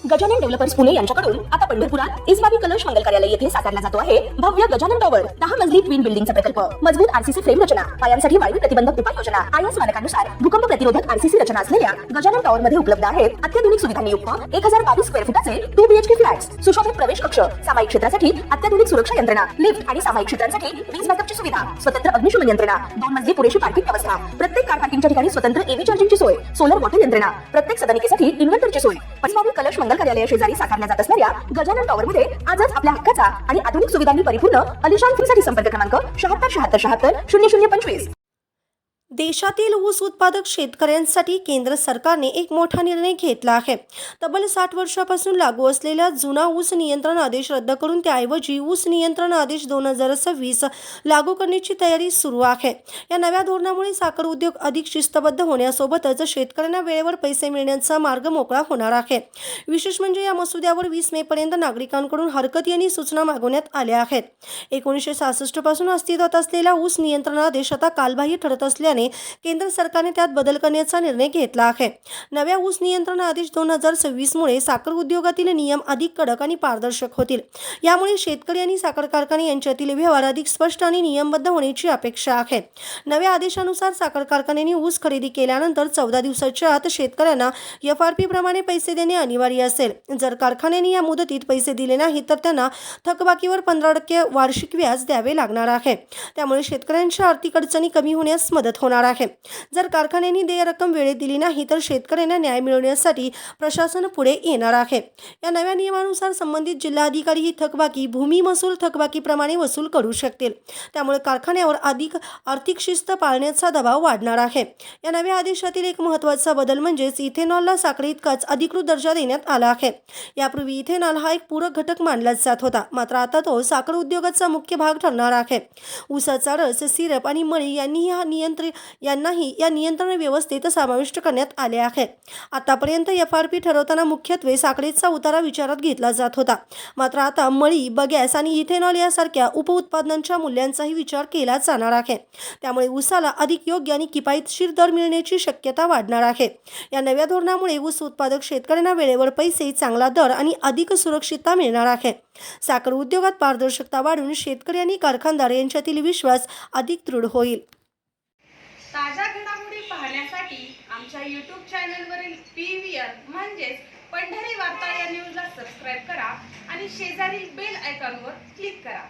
Gajanan developers Pune यांच्याकडून आता पंढरपुरात इस्बाबी कलश मंगल कार्यालय येथे साकारला जातो आहे भव्य गजानन टॉवर 10 मजली ट्विन बिल्डिंगचा प्रकल्प। मजबूत आरसीसी फ्रेम रचना, पायांसाठी वायू प्रतिबंधक उपाययोजना, आयएस मानकानुसार भूकंप प्रतिरोधक आरसीसी रचना असलेल्या गजानन टॉवर मध्ये उपलब्ध आहेत अत्याधुनिक सुविधांनी युक्त 1022 स्क्वेअर फुटाचे 2 बीएचके फ्लॅट्स, सुशोभित प्रवेश कक्ष, सामायिक क्षेत्रासाठी अत्याधुनिक सुरक्षा यंत्रणा, लिफ्ट आणि सामायिक क्षेत्रांसाठी वीज बॅकअपची सुविधा, स्वतंत्र अग्निशमन यंत्रणा, 2 मजली पुरेशी पार्किंग व्यवस्था, प्रत्येक कार पार्किंगच्या ठिकाणी स्वतंत्र एव्ही चार्जिंगची सोय, सोलर वॉटर यंत्रणा, प्रत्येक सदनिकेसाठी इन्व्हर्टरची सोय। इस्बाबी कलश मंगल कार्यालय शेजारी साकारल्या जात असणाऱ्या गजानन टॉवर मध्ये आजच आपल्या हक्काचा आणि आधुनिक सुविधांनी परिपूर्ण अलिशान फ्रीसाठी संपर्क क्रमांक 7676760025। देशातील ऊस उत्पादक शेतकऱ्यांसाठी केंद्र सरकारने एक मोठा निर्णय घेतला आहे। तब्बल 60 वर्षापासून लागू असलेला जुना ऊस नियंत्रण आदेश रद्द करून त्याऐवजी ऊस नियंत्रण आदेश 2026 लागू करण्याची तयारी सुरू आहे। या नव्या धोरणामुळे साखर उद्योग अधिक शिस्तबद्ध होण्यासोबतच शेतकऱ्यांना वेळेवर पैसे मिळण्याचा मार्ग मोकळा होणार आहे। विशेष म्हणजे या मसुद्यावर 20 मे पर्यंत नागरिकांकडून हरकती आणि सूचना मागवण्यात आल्या आहेत। 1966 पासून अस्तित्वात असलेला ऊस नियंत्रण आदेश आता कालबाह्य ठरत असल्याने केंद्र सरकारने त्यात बदल करण्याचा निर्णय घेतला आहे। नव्या ऊस नियंत्रण आदेश 2026 मुळे साखर उद्योगातील नियम अधिक कडक आणि पारदर्शक होतील। यामुळे शेतकरी आणि साखर कारखाने यांच्यातील व्यवहार अधिक स्पष्ट आणि नियमबद्ध होण्याची अपेक्षा आहे। नव्या आदेशानुसार साखर कारखान्यांनी ऊस खरेदी केल्यानंतर 14 दिवसाच्या आत शेतकऱ्यांना एफआरपी प्रमाणे पैसे देणे अनिवार्य असेल। जर कारखान्यांनी या मुदतीत पैसे दिले नाही तर त्यांना थकबाकीवर 15% वार्षिक व्याज द्यावे लागणार आहे। त्यामुळे शेतकऱ्यांच्या आर्थिक अडचणी कमी होण्यास मदत होणार आहे। जर कारखान्यांनी देय रक्कम वेळेत दिली नाही तर शेतकऱ्यांना न्याय मिळवण्यासाठी प्रशासन पुढे येणार आहे। या नव्या नियमानुसार संबंधित जिल्हाधिकारी ही थकबाकी भूमी महसूल थकबाकीप्रमाणे वसूल करू शकतील। त्यामुळे कारखान्यावर अधिक आर्थिक शिस्त पाळण्याचा दबाव वाढणार आहे। या नव्या आदेशातील एक महत्त्वाचा बदल म्हणजे इथेनॉलला साखरेइतकाच अधिकृत दर्जा देण्यात आला आहे। यापूर्वी इथेनॉल हा एक पूरक घटक मानला जात होता, मात्र आता तो साखर उद्योगाचा मुख्य भाग ठरणार आहे। ऊसाचा रस, सिरप आणि मळी यांनाही या नियंत्रण व्यवस्थेत समाविष्ट करण्यात आले आहे। आतापर्यंत एफआरपी ठरवताना मुख्यत्वे साखरेचा उतारा विचारात घेतला जात होता, मात्र आता मळी, बगॅस आणि इथेनॉल यासारख्या उपउत्पादनांच्या मूल्यांचाही विचार केला जाणार आहे। त्यामुळे ऊसाला अधिक योग्य आणि किफायतशीर दर मिळण्याची शक्यता वाढणार आहे। या नव्या धोरणामुळे ऊस उत्पादक शेतकऱ्यांना वेळेवर पैसे, चांगला दर आणि अधिक सुरक्षितता मिळणार आहे। साखर उद्योगात पारदर्शकता वाढून शेतकरी आणि कारखानदार यांच्यातील विश्वास अधिक दृढ होईल। ताज्या घडामोडी पाहण्यासाठी आमच्या YouTube चॅनलवरील PVR म्हणजेच पंढरी वार्ता या न्यूजला सबस्क्राईब करा आणि शेजारील बेल आयकॉनवर क्लिक करा।